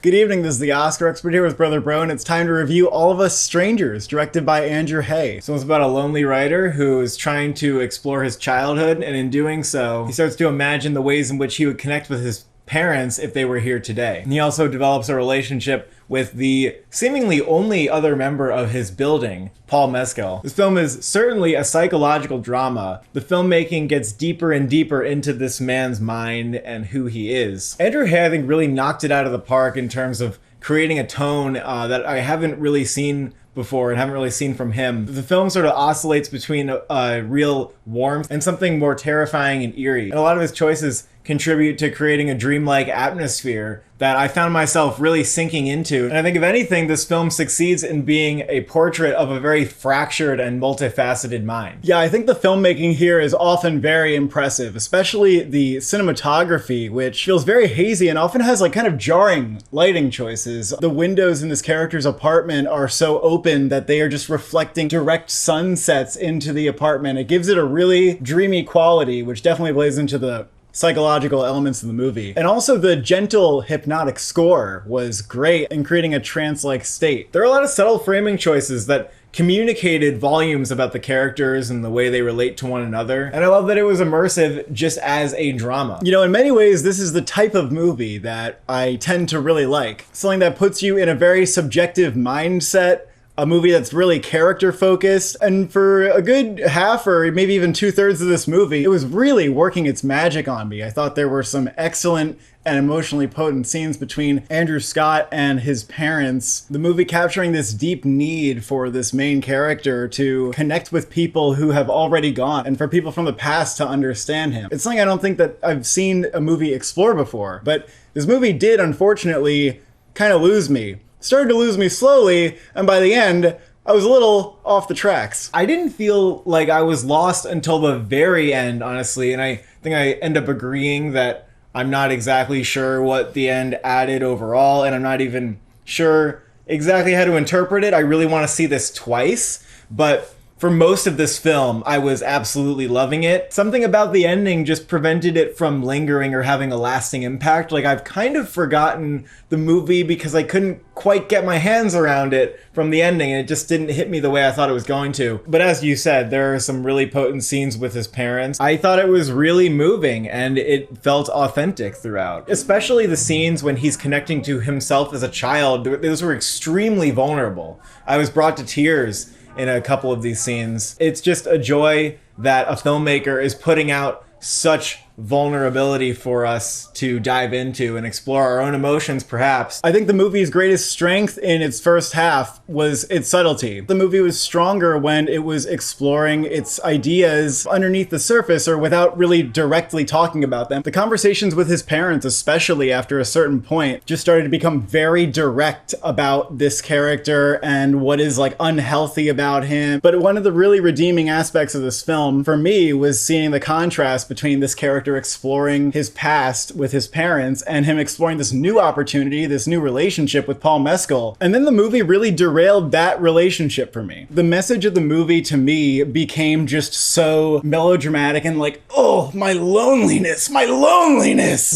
Good evening, this is the Oscar Expert here with Brother Bro, and it's time to review All of Us Strangers, directed by Andrew Hay. So it's about a lonely writer who is trying to explore his childhood, and in doing so, he starts to imagine the ways in which he would connect with his parents if they were here today. And he also develops a relationship with the seemingly only other member of his building, Paul Mescal. This film is certainly a psychological drama. The filmmaking gets deeper and deeper into this man's mind and who he is. Andrew Hay, I think, really knocked it out of the park in terms of creating a tone that I haven't really seen before and haven't really seen from him. The film sort of oscillates between a real warmth and something more terrifying and eerie. And a lot of his choices contribute to creating a dreamlike atmosphere that I found myself really sinking into. And I think if anything, this film succeeds in being a portrait of a very fractured and multifaceted mind. Yeah, I think the filmmaking here is often very impressive, especially the cinematography, which feels very hazy and often has like kind of jarring lighting choices. The windows in this character's apartment are so open that they are just reflecting direct sunsets into the apartment. It gives it a really dreamy quality, which definitely plays into the psychological elements of the movie. And also the gentle hypnotic score was great in creating a trance-like state. There are a lot of subtle framing choices that communicated volumes about the characters and the way they relate to one another. And I love that it was immersive just as a drama. You know, in many ways, this is the type of movie that I tend to really like. Something that puts you in a very subjective mindset, a movie that's really character focused, and for a good half or maybe even 2/3 of this movie, it was really working its magic on me. I thought there were some excellent and emotionally potent scenes between Andrew Scott and his parents. The movie capturing this deep need for this main character to connect with people who have already gone and for people from the past to understand him. It's something I don't think that I've seen a movie explore before, but this movie did unfortunately kind of lose me. Started to lose me slowly, and by the end, I was a little off the tracks. I didn't feel like I was lost until the very end, honestly, and I think I end up agreeing that I'm not exactly sure what the end added overall, and I'm not even sure exactly how to interpret it. I really want to see this twice, but for most of this film, I was absolutely loving it. Something about the ending just prevented it from lingering or having a lasting impact. Like, I've kind of forgotten the movie because I couldn't quite get my hands around it from the ending, and it just didn't hit me the way I thought it was going to. But as you said, there are some really potent scenes with his parents. I thought it was really moving, and it felt authentic throughout. Especially the scenes when he's connecting to himself as a child. Those were extremely vulnerable. I was brought to tears in a couple of these scenes. It's just a joy that a filmmaker is putting out such vulnerability for us to dive into and explore our own emotions, perhaps. I think the movie's greatest strength in its first half was its subtlety. The movie was stronger when it was exploring its ideas underneath the surface or without really directly talking about them. The conversations with his parents, especially after a certain point, just started to become very direct about this character and what is like unhealthy about him. But one of the really redeeming aspects of this film for me was seeing the contrast between this character exploring his past with his parents and him exploring this new opportunity, this new relationship with Paul Mescal. And then the movie really derailed that relationship for me. The message of the movie to me became just so melodramatic and like, oh, my loneliness.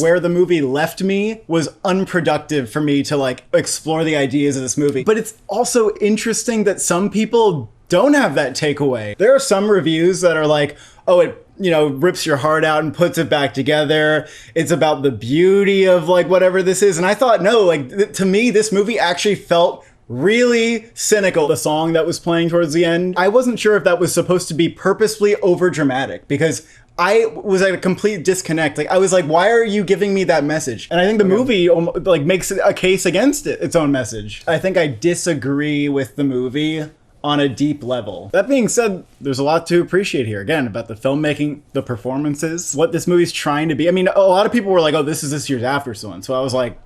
Where the movie left me was unproductive for me to like explore the ideas of this movie. But it's also interesting that some people don't have that takeaway. There are some reviews that are like, oh, it rips your heart out and puts it back together. It's about the beauty of like whatever this is. And I thought, no, like to me, this movie actually felt really cynical. The song that was playing towards the end, I wasn't sure if that was supposed to be purposefully over dramatic because I was at a complete disconnect. Like I was like, why are you giving me that message? And I think the movie like makes a case against its own message. I think I disagree with the movie on a deep level. That being said, there's a lot to appreciate here. Again, about the filmmaking, the performances, what this movie's trying to be. I mean, a lot of people were like, oh, this is this year's Aftersun. So I was like,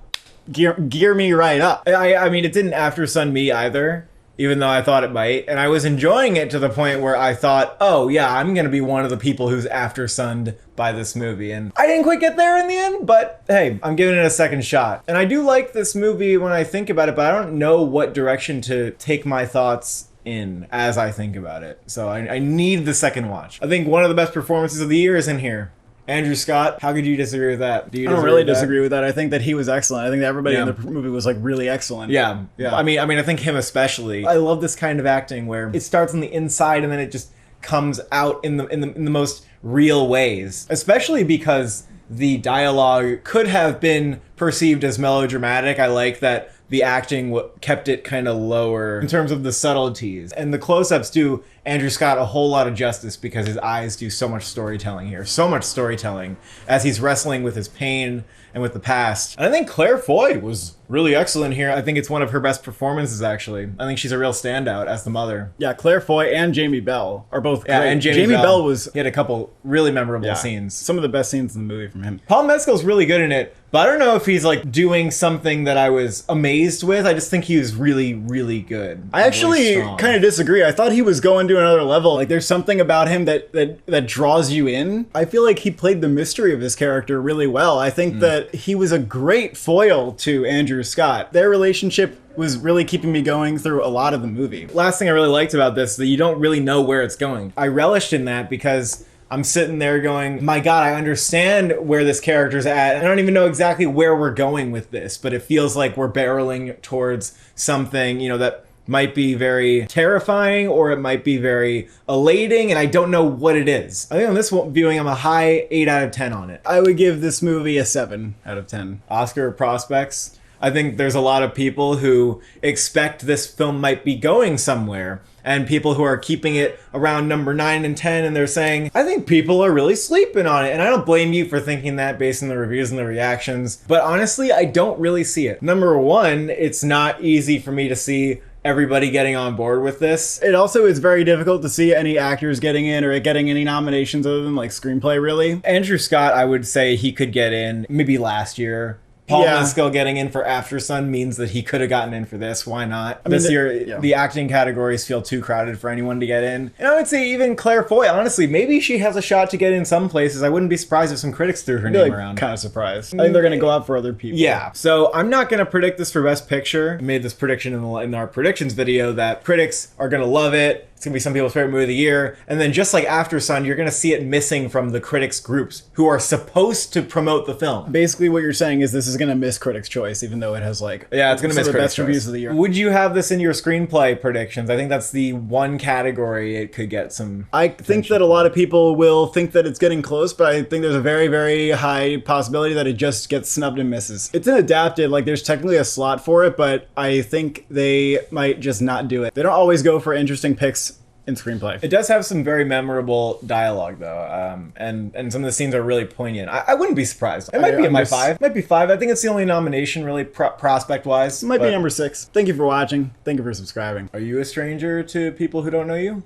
gear me right up. I mean, it didn't Aftersun me either, even though I thought it might. And I was enjoying it to the point where I thought, oh yeah, I'm gonna be one of the people who's Aftersunned by this movie. And I didn't quite get there in the end, but hey, I'm giving it a second shot. And I do like this movie when I think about it, but I don't know what direction to take my thoughts in as I think about it. So I need the second watch. I think one of the best performances of the year is in here. Andrew Scott, how could you disagree with that? I don't really disagree with that. I think that he was excellent. I think that everybody in the movie was like really excellent. Yeah. I mean, I think him especially. I love this kind of acting where it starts on the inside and then it just comes out in the most real ways, especially because the dialogue could have been perceived as melodramatic. I like that the acting kept it kind of lower in terms of the subtleties. And the close-ups do Andrew Scott a whole lot of justice because his eyes do so much storytelling here. So much storytelling as he's wrestling with his pain and with the past. And I think Claire Foy was really excellent here. I think it's one of her best performances, actually. I think she's a real standout as the mother. Yeah, Claire Foy and Jamie Bell are both great. Yeah, and Jamie Bell was... He had a couple really memorable scenes. Some of the best scenes in the movie from him. Paul Mescal's really good in it, but I don't know if he's like doing something that I was amazed with. I just think he was really, really good. I actually kind of disagree. I thought he was going to another level. Like there's something about him that draws you in. I feel like he played the mystery of his character really well. I think that he was a great foil to Andrew Scott. Their relationship was really keeping me going through a lot of the movie. Last thing I really liked about this is that you don't really know where it's going. I relished in that because I'm sitting there going, my God, I understand where this character's at. I don't even know exactly where we're going with this, but it feels like we're barreling towards something, that might be very terrifying or it might be very elating, and I don't know what it is. I think on this viewing, I'm a high 8 out of 10 on it. I would give this movie a 7 out of 10. Oscar prospects. I think there's a lot of people who expect this film might be going somewhere, and people who are keeping it around number 9 and 10, and they're saying, I think people are really sleeping on it. And I don't blame you for thinking that based on the reviews and the reactions, but honestly, I don't really see it. Number one, it's not easy for me to see everybody getting on board with this. It also is very difficult to see any actors getting in or getting any nominations other than like screenplay, really. Andrew Scott, I would say he could get in maybe last year. Paul Mescal getting in for After Sun means that he could have gotten in for this. Why not? This year, the acting categories feel too crowded for anyone to get in. And I would say even Claire Foy, honestly, maybe she has a shot to get in some places. I wouldn't be surprised if some critics threw her name around. Kind of surprised. I think they're going to go out for other people. Yeah. So I'm not going to predict this for Best Picture. I made this prediction in our predictions video that critics are going to love it. It's going to be some people's favorite movie of the year. And then just like After Sun, you're going to see it missing from the critics groups who are supposed to promote the film. Basically what you're saying is this is going to miss Critics' Choice, even though it has like it's going to miss the Critics' best reviews of the year. Would you have this in your screenplay predictions? I think that's the one category it could get some I think that a lot of people will think that it's getting close, but I think there's a very, very high possibility that it just gets snubbed and misses. It's an adapted, like there's technically a slot for it, but I think they might just not do it. They don't always go for interesting picks in screenplay. It does have some very memorable dialogue, though, and some of the scenes are really poignant. I wouldn't be surprised. It might be in my 5. It might be 5. I think it's the only nomination, really, prospect-wise. It might be number 6. Thank you for watching. Thank you for subscribing. Are you a stranger to people who don't know you?